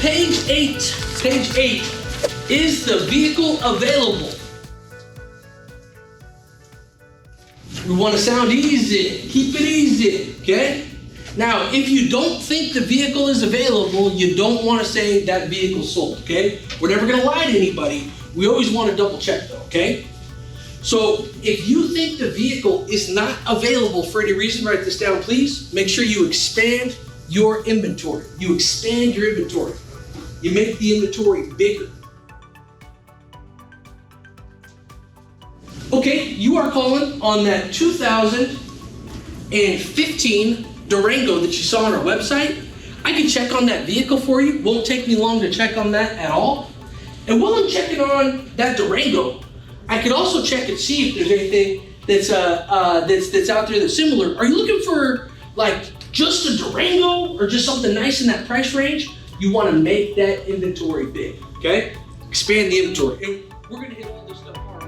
page 8. Page 8. Is the vehicle available? We want to sound easy. Keep it easy, okay? Now, if you don't think the vehicle is available, you don't want to say that vehicle's sold, okay? We're never going to lie to anybody. We always want to double check though, okay? So if you think the vehicle is not available for any reason, write this down, please. Make sure you expand your inventory. You expand your inventory. You make the inventory bigger. Okay, you are calling on that 2015 Durango that you saw on our website. I can check on that vehicle for you. Won't take me long to check on that at all. And while I'm checking on that Durango, I can also check and see if there's anything that's out there that's similar. Are you looking for like just a Durango or just something nice in that price range? You want to make that inventory big, okay? Expand the inventory. And we're gonna hit all this stuff tomorrow.